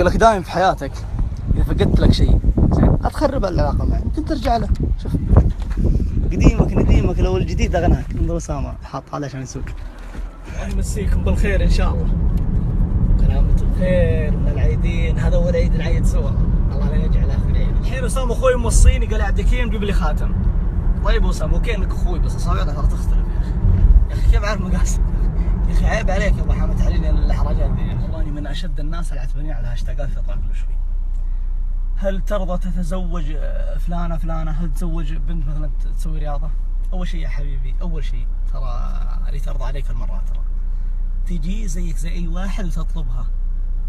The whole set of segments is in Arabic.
لك دائما في حياتك اذا فقدت لك شيء زين لا تخرب العلاقه معه، ممكن ترجع له. شوف قديمك نديمك لو الجديد اغناك. انظر اسامه حاط هذا عشان يسوق. الله يمسيكم بالخير ان شاء الله. سلامة الخير من العيدين، هذا هو العيد نعيد سوا. الله لا يجعل اخر عيد. الحين اسامه اخوي موصيني قال عبد الكريم جيب لي خاتم. طيب اسامه وكانك اخوي بس اصابعنا ترى تختلف يا اخي. يا اخي كيف اعرف مقاسك؟ يا اخي عيب عليك يا ابو حامد تعليني الاحراجات ذي. والله اني من اشد الناس اللي عتبني على هاشتاجات تطلع كل شوي. هل ترضى تتزوج فلانه فلانه؟ هل تزوج بنت مثلا تسوي رياضه؟ اول شيء يا حبيبي، اول شيء ترى اللي ترضى عليك المرات ترى تجي زيك زي اي واحد وتطلبها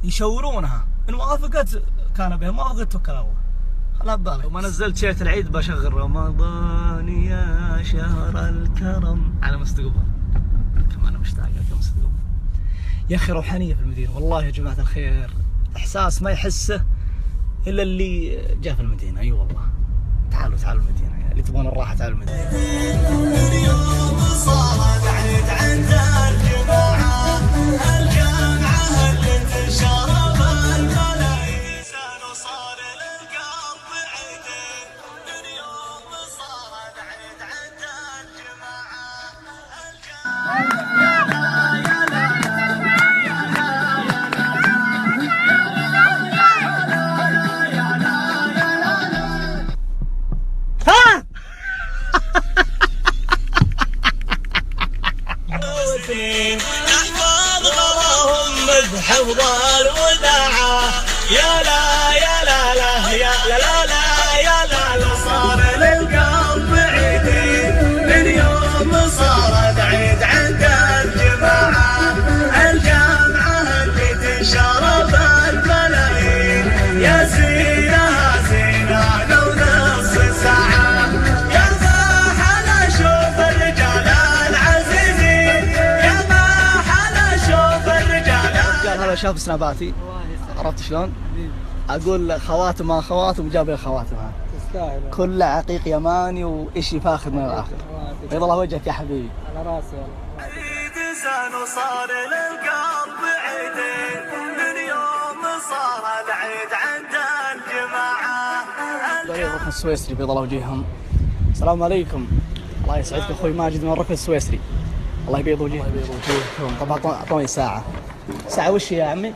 يشورونها، ان وافقت كان بها، ما وافقت توكل على الله. خلها ببالك. وما نزلت شيء العيد بشغل رمضان يا شهر الكرم على مستقبل. كمان مشتاق لك مستقبل يا اخي. روحانيه في المدينه والله يا جماعه الخير، احساس ما يحسه الا اللي جاء في المدينه. اي والله. تعالوا المدينه، اللي تبغون الراحه تعالوا المدينه. اليوم صارت عيد عند الجماعه، الجامعه اللي تشرب الملايين، صار للقلب عيد. اليوم صارت عيد عند الجماعه، احفظ غلاهم مدح والوداعة. يا لا يا لا لا يا لا لا لا يا لا لا. صار للقلب عيدين، اليوم صارت عيد عند الجماعة، الجامعة اللي تشرب الملايين. يا زينة زينة لو نص ساعة، يا ما اشوف الرجال العزيزين، يا ما اشوف الرجال. هذا شاف سناباتي عرفت شلون؟ اقول خواتم ما خواتم جاب لي خواتم. هذا تستاهل كله عقيق يماني وإشي فاخذ من الاخر. بيض الله وجهك يا حبيبي. على راسي والله. عيد زين وصار للقلب عيدين، اليوم صار العيد عند الجماعه. ركن السويسري بيض الله وجههم. السلام عليكم. الله يسعدك اخوي ماجد من الركن السويسري. الله يبيض وجهكم. طبعا اعطوني ساعه. ساعه وش يا عمي؟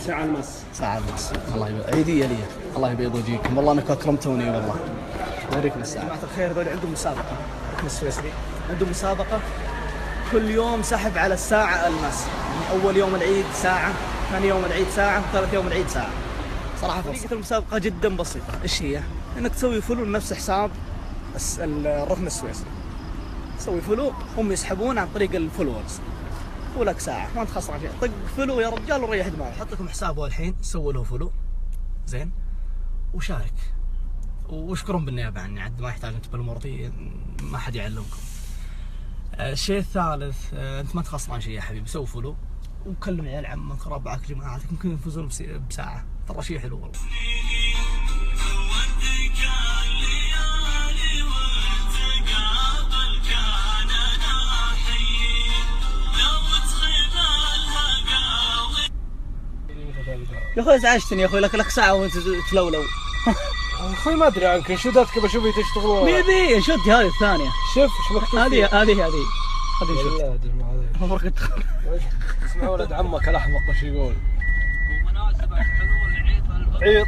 ساعة المس. ساعة المس. الله يبيض عيدية لي. الله يبيض وجهكم، والله انكم اكرمتوني والله. يوريكم الساعة. يا جماعة الخير هذول عندهم مسابقة، ركن السويسري عندهم مسابقة كل يوم سحب على الساعة المس. يعني أول يوم العيد ساعة، ثاني يوم العيد ساعة، ثالث يوم العيد ساعة. صراحة طريقة المسابقة جدا بسيطة، ايش هي؟ انك تسوي فلو نفس حساب الركن السويسري. تسوي فلو هم يسحبون عن طريق الفولورز. ولك ساعة ما انت خسران شيء، طق فلو يا رجال وريح دماغك. حط لكم حسابه الحين، سووا له فلو زين وشارك، واشكرهم بالنيابة عني عاد ما يحتاج انت بالامور دي، ما حد يعلمكم. الشيء الثالث انت ما تخسران شيء يا حبيبي، سوي فلو وكلم عيال عمك ربعك جماعتك ممكن يفوزون بساعة، ترى شيء حلو والله. يا اخوي ازعجتني يا اخوي، لك ساعة وانت تلولو. اخوي ما ادري عنك، انشوداتك بشوفي تشتغلون. مين ذي؟ انشودتي هذه الثانية. شوف ايش مكتوب. هذه انشودتي. لا ادري ما عليك. مبروك التخرج. اسمع ولد عمك الاحمق وش يقول؟ بمناسبة حلول عيد الفطر. عيد.